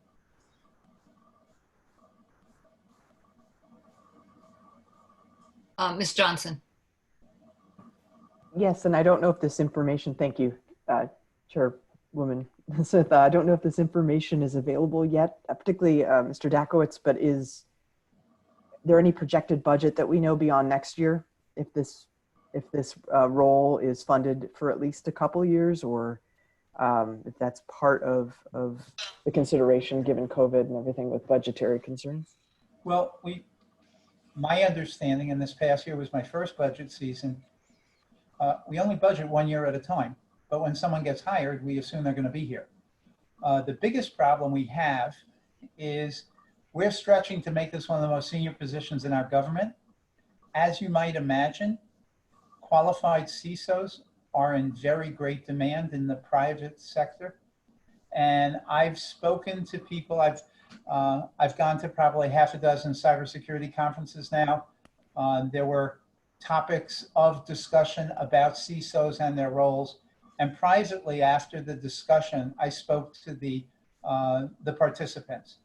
Ms. Johnson. Yes, and I don't know if this information, thank you, Chairwoman Smith. I don't know if this information is available yet, particularly Mr. Dakowitz, but is there any projected budget that we know beyond next year if this role is funded for at least a couple years, or if that's part of the consideration given COVID and everything with budgetary concerns? Well, my understanding, and this past year was my first budget season, we only budget 1 year at a time. But when someone gets hired, we assume they're going to be here. The biggest problem we have is we're stretching to make this one of the most senior positions in our government. As you might imagine, qualified CISOs are in very great demand in the private sector. And I've spoken to people, I've gone to probably half a dozen cybersecurity conferences now. There were topics of discussion about CISOs and their roles. And privately, after the discussion, I spoke to the participants.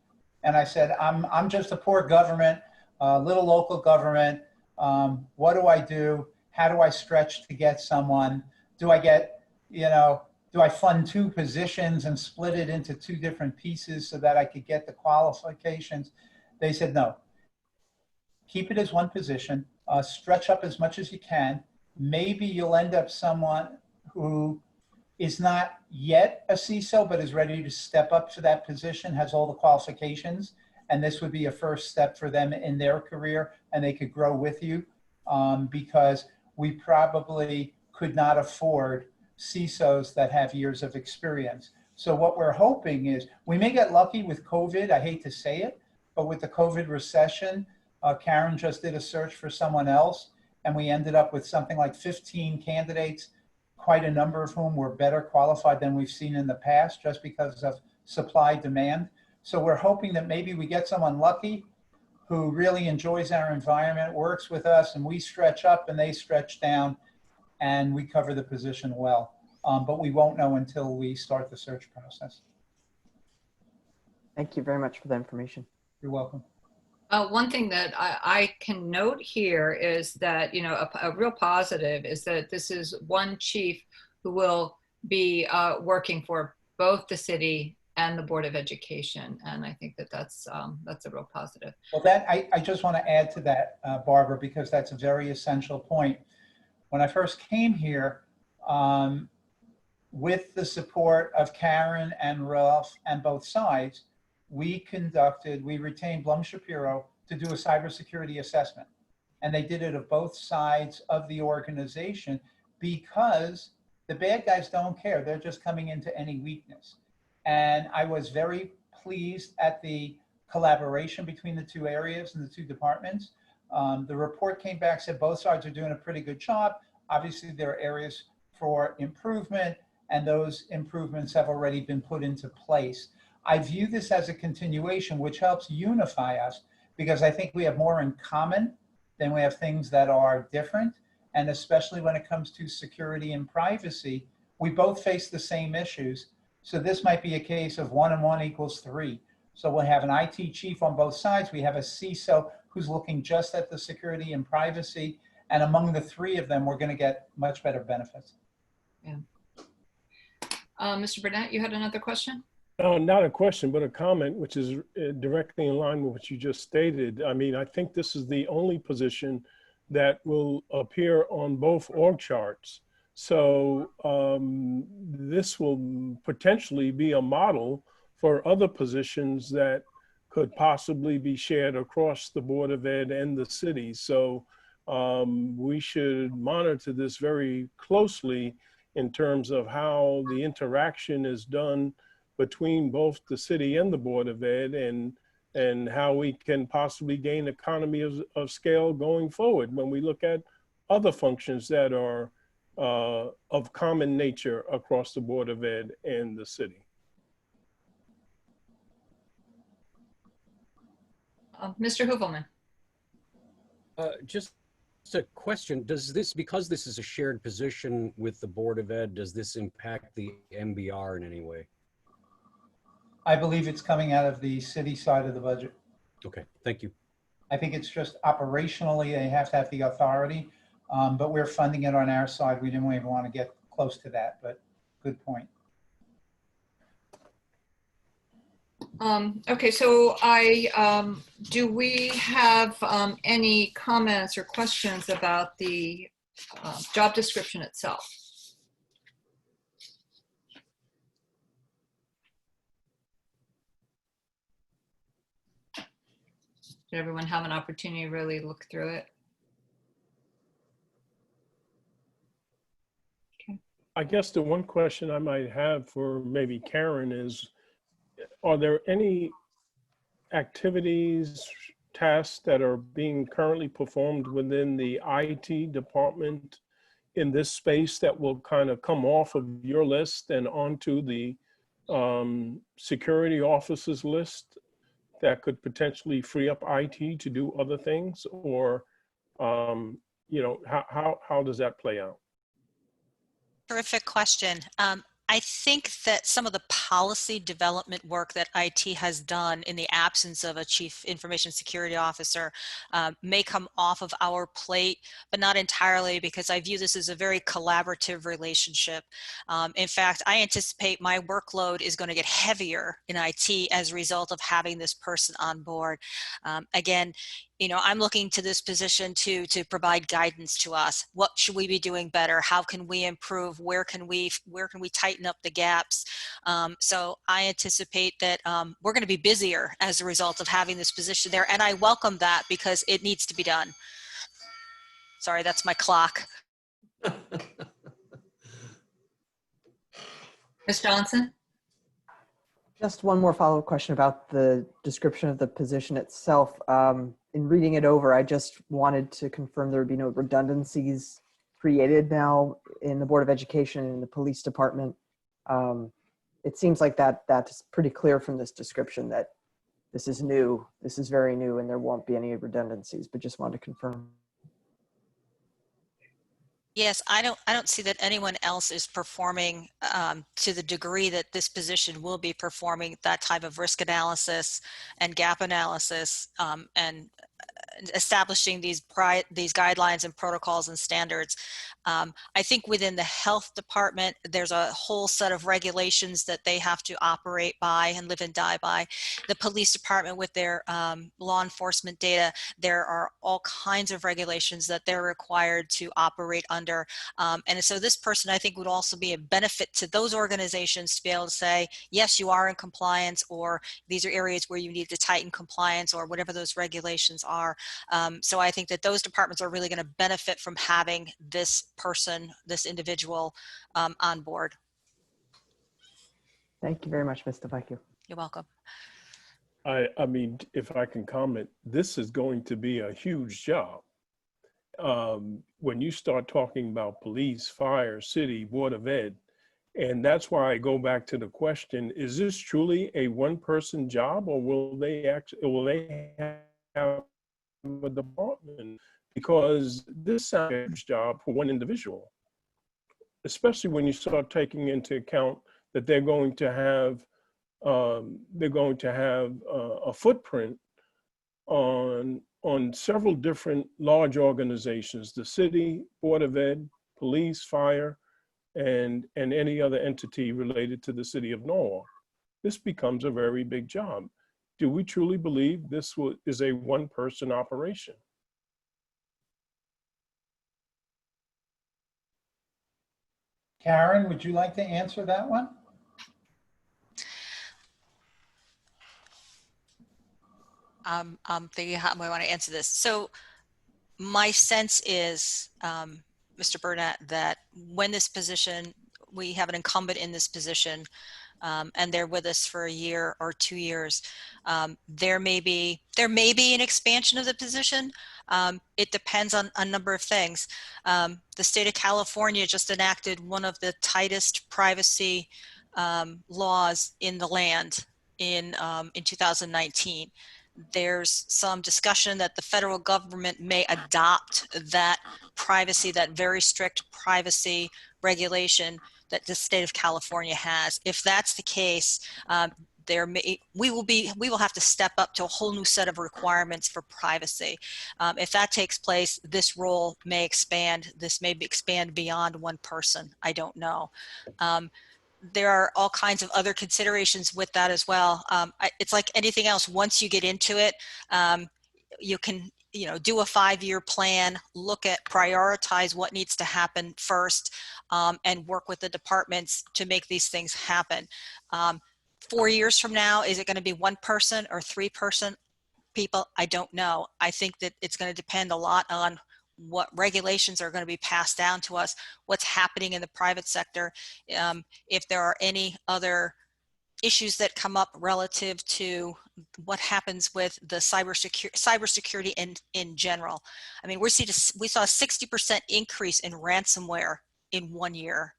And I said, I'm just a poor government, little local government. What do I do? how do I stretch to get someone? Do I get, do I fund 2 positions and split it into 2 different pieces so that I could get the qualifications? They said, no, keep it as 1 position, stretch up as much as you can. Maybe you'll end up someone who is not yet a CISO, but is ready to step up to that position, has all the qualifications. And this would be a first step for them in their career, and they could grow with you, because we probably could not afford CISOs that have years of experience. So what we're hoping is we may get lucky with COVID. I hate to say it, but with the COVID recession, Karen just did a search for someone else, and we ended up with something like 15 candidates, quite a number of whom were better qualified than we've seen in the past just because of supply demand. So we're hoping that maybe we get someone lucky who really enjoys our environment, works with us, and we stretch up and they stretch down, and we cover the position well. But we won't know until we start the search process. Thank you very much for the information. You're welcome. One thing that I can note here is that, a real positive is that this is one chief who will be working for both the city and the Board of Education. And I think that that's a real positive. Well, I just want to add to that, Barbara, because that's a very essential point. When I first came here, with the support of Karen and Ralph and both sides, we retained Blum Shapiro to do a cybersecurity assessment. And they did it of both sides of the organization because the bad guys don't care. They're just coming into any weakness. And I was very pleased at the collaboration between the 2 areas and the 2 departments. The report came back, said both sides are doing a pretty good job. Obviously, there are areas for improvement, and those improvements have already been put into place. I view this as a continuation, which helps unify us because I think we have more in common than we have things that are different. And especially when it comes to security and privacy, we both face the same issues. So this might be a case of 1 and 1 equals 3. So we'll have an IT chief on both sides. We have a CISO who's looking just at the security and privacy. And among the 3 of them, we're going to get much better benefits. Yeah. Mr. Burnett, you had another question? No, not a question, but a comment, which is directly in line with what you just stated. I mean, I think this is the only position that will appear on both org charts. So this will potentially be a model for other positions that could possibly be shared across the Board of Ed and the city. So we should monitor this very closely in terms of how the interaction is done between both the city and the Board of Ed, and how we can possibly gain economy of scale going forward when we look at other functions that are of common nature across the Board of Ed and the city. Mr. Hoovelman. Just a question, because this is a shared position with the Board of Ed, does this impact the MBR in any way? I believe it's coming out of the city side of the budget. Okay, thank you. I think it's just operationally, they have to have the authority, but we're funding it on our side. We didn't even want to get close to that, but good point. Okay, so do we have any comments or questions about the job description itself? Did everyone have an opportunity to really look through it? Okay. I guess the one question I might have for maybe Karen is, are there any activities, tasks that are being currently performed within the IT department in this space that will kind of come off of your list and onto the security officers list that could potentially free up IT to do other things? Or, how does that play out? Terrific question. I think that some of the policy development work that IT has done in the absence of a chief information security officer may come off of our plate, but not entirely, because I view this as a very collaborative relationship. In fact, I anticipate my workload is going to get heavier in IT as a result of having this person on board. Again, I'm looking to this position to provide guidance to us. What should we be doing better? How can we improve? Where can we tighten up the gaps? So I anticipate that we're going to be busier as a result of having this position there, and I welcome that because it needs to be done. Sorry, that's my clock. Ms. Johnson? Just one more follow-up question about the description of the position itself. In reading it over, I just wanted to confirm there would be no redundancies created now in the Board of Education and in the police department. It seems like that's pretty clear from this description that this is new, this is very new, and there won't be any redundancies, but just wanted to confirm. Yes, I don't see that anyone else is performing to the degree that this position will be performing that type of risk analysis and gap analysis and establishing these guidelines and protocols and standards. I think within the health department, there's a whole set of regulations that they have to operate by and live and die by. The police department with their law enforcement data, there are all kinds of regulations that they're required to operate under. And so this person, I think, would also be a benefit to those organizations to be able to say, yes, you are in compliance, or these are areas where you need to tighten compliance, or whatever those regulations are. So I think that those departments are really going to benefit from having this person, this individual on board. Thank you very much, Ms. DeVecchio. You're welcome. I mean, if I can comment, this is going to be a huge job. When you start talking about police, fire, city, Board of Ed, and that's why I go back to the question, is this truly a one-person job, or will they have a department? Because this sounds like a huge job for one individual, especially when you start taking into account that they're going to have a footprint on several different large organizations: the city, Board of Ed, police, fire, and any other entity related to the city of Norwalk. This becomes a very big job. Do we truly believe this is a one-person operation? Karen, would you like to answer that one? I'm thinking how I want to answer this. So my sense is, Mr. Burnett, that when this position, we have an incumbent in this position, and they're with us for a year or 2 years, there may be an expansion of the position. It depends on a number of things. The state of California just enacted one of the tightest privacy laws in the land in 2019. There's some discussion that the federal government may adopt that very strict privacy regulation that the state of California has. If that's the case, we will have to step up to a whole new set of requirements for privacy. If that takes place, this role may expand. This may expand beyond one person. I don't know. There are all kinds of other considerations with that as well. It's like anything else. Once you get into it, you can do a 5-year plan, prioritize what needs to happen first, and work with the departments to make these things happen. 4 years from now, is it going to be one person or 3 people? I don't know. I think that it's going to depend a lot on what regulations are going to be passed down to us, what's happening in the private sector, if there are any other issues that come up relative to what happens with the cybersecurity in general. I mean, we saw a 60% increase in ransomware in 1 year.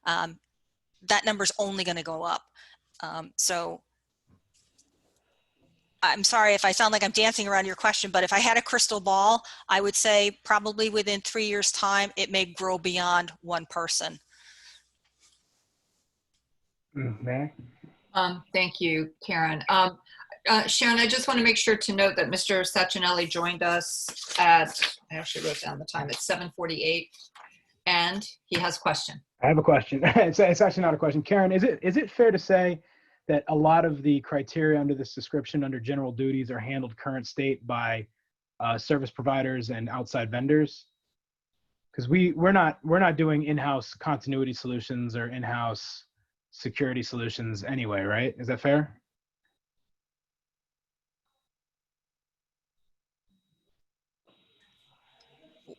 That number is only going to go up. So I'm sorry if I sound like I'm dancing around your question, but if I had a crystal ball, I would say probably within 3 years' time, it may grow beyond one person. May Thank you, Karen. Sharon, I just want to make sure to note that Mr. Sachinelli joined us at, I actually wrote down the time, it's 7:48, and he has a question. I have a question. It's actually not a question. Karen, is it fair to say that a lot of the criteria under this description under general duties are handled current state by service providers and outside vendors? Because we're not doing in-house continuity solutions or in-house security solutions anyway, right? Is that fair?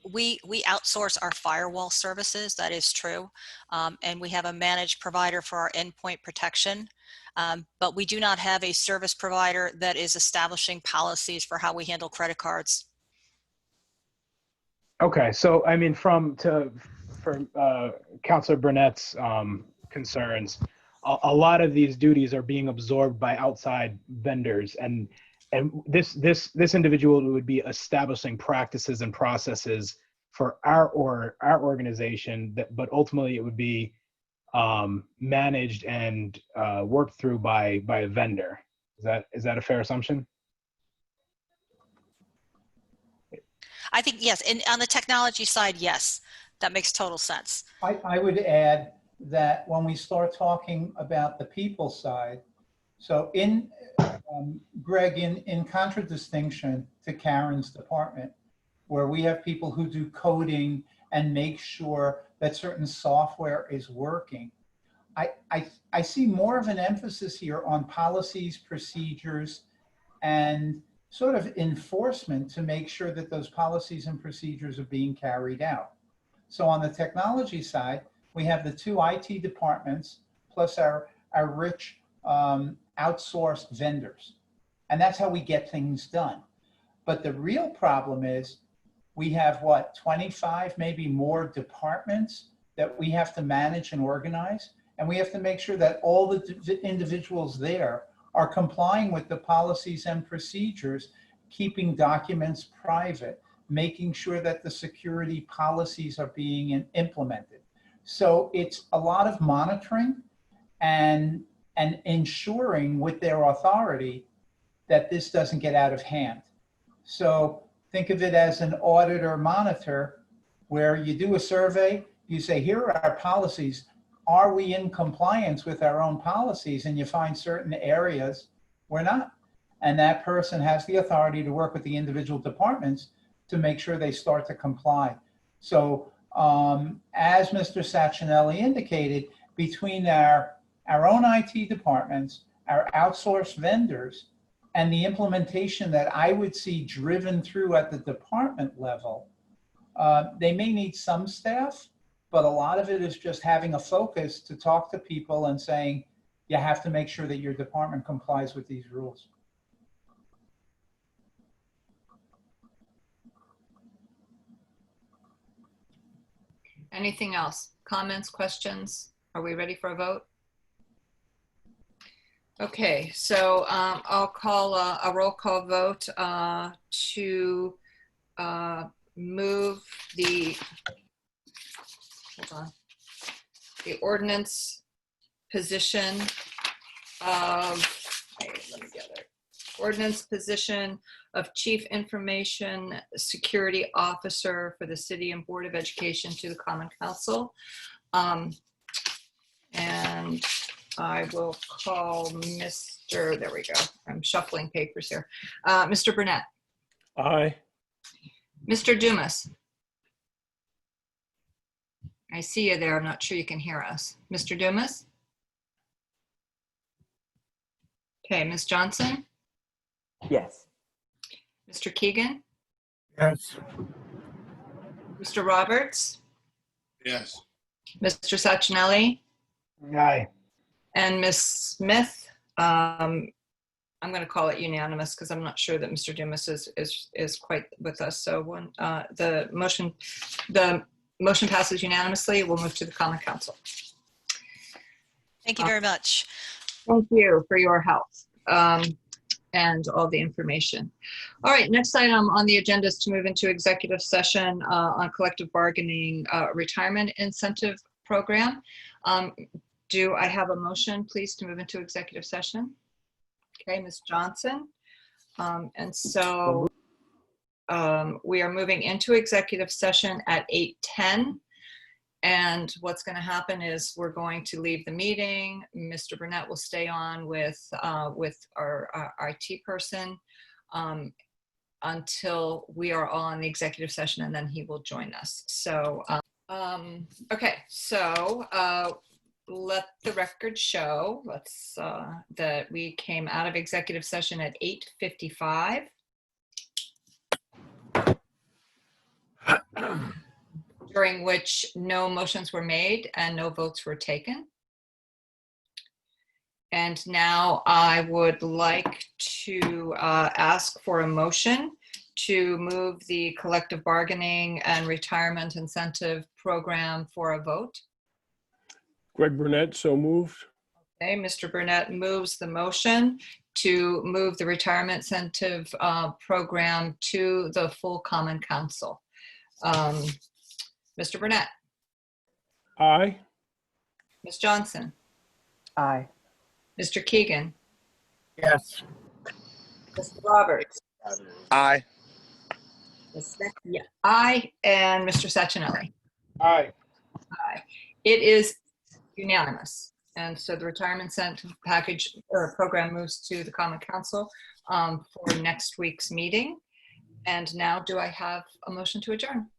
We outsource our firewall services, that is true. And we have a managed provider for our endpoint protection. But we do not have a service provider that is establishing policies for how we handle credit cards. Okay, so I mean, for Councilor Burnett's concerns, a lot of these duties are being absorbed by outside vendors, and this individual would be establishing practices and processes for our organization, but ultimately it would be managed and worked through by a vendor. Is that a fair assumption? I think yes, and on the technology side, yes, that makes total sense. I would add that when we start talking about the people side, so Greg, in contradistinction to Karen's department, where we have people who do coding and make sure that certain software is working, I see more of an emphasis here on policies, procedures, and sort of enforcement to make sure that those policies and procedures are being carried out. So on the technology side, we have the 2 IT departments plus our rich outsourced vendors. And that's how we get things done. But the real problem is we have 25, maybe more departments that we have to manage and organize. And we have to make sure that all the individuals there are complying with the policies and procedures, keeping documents private, making sure that the security policies are being implemented. So it's a lot of monitoring and ensuring with their authority that this doesn't get out of hand. So think of it as an audit or monitor where you do a survey, you say, here are our policies. Are we in compliance with our own policies? And you find certain areas we're not. And that person has the authority to work with the individual departments to make sure they start to comply. So as Mr. Sachinelli indicated, between our own IT departments, our outsourced vendors, and the implementation that I would see driven through at the department level, they may need some staff, but a lot of it is just having a focus to talk to people and saying, you have to make sure that your department complies with these rules. Anything else? Comments, questions? Are we ready for a vote? Okay, so I'll call a roll call vote to move the ordinance position of, let me get it. Ordinance position of Chief Information Security Officer for the City and Board of Education to the Common Council. And I will call Mr. There we go. I'm shuffling papers here. Mr. Burnett. Aye. Mr. Dumas. I see you there. I'm not sure you can hear us. Mr. Dumas? Okay, Ms. Johnson? Yes. Mr. Keegan? Yes. Mr. Roberts? Yes. Mr. Sachinelli? Aye. And Ms. Smith? I'm going to call it unanimous because I'm not sure that Mr. Dumas is quite with us. So the motion passes unanimously. We'll move to the Common Council. Thank you very much. Thank you for your help and all the information. All right, next item on the agenda is to move into executive session on collective bargaining retirement incentive program. Do I have a motion, please, to move into executive session? Okay, Ms. Johnson. And so we are moving into executive session at 8:10. And what's going to happen is we're going to leave the meeting. Mr. Burnett will stay on with our IT person until we are all in the executive session, and then he will join us. So, okay, so let the record show that we came out of executive session at 8:55. During which no motions were made and no votes were taken. And now I would like to ask for a motion to move the collective bargaining and retirement incentive program for a vote. Greg Burnett, so moved. Okay, Mr. Burnett moves the motion to move the retirement incentive program to the full Common Council. Mr. Burnett, Aye. Ms. Johnson, Aye. Mr. Keegan, Yes. Mr. Roberts, Aye. Ms. Vecchia, aye, and Mr. Sachinelli. Aye. Aye. It is unanimous. And so the retirement incentive package or program moves to the Common Council for next week's meeting. And now do I have a motion to adjourn?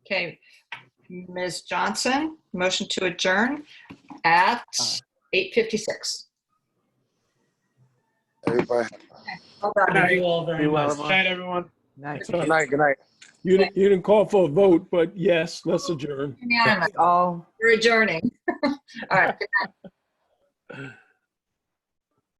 Okay, Ms. Johnson, motion to adjourn at 8:56. Everybody. Hold on. Thank you all very much. Good night, everyone. Nice. Good night. Good night. You didn't call for a vote, but yes, let's adjourn. Unanimous. All We're adjourning. All right. Good night.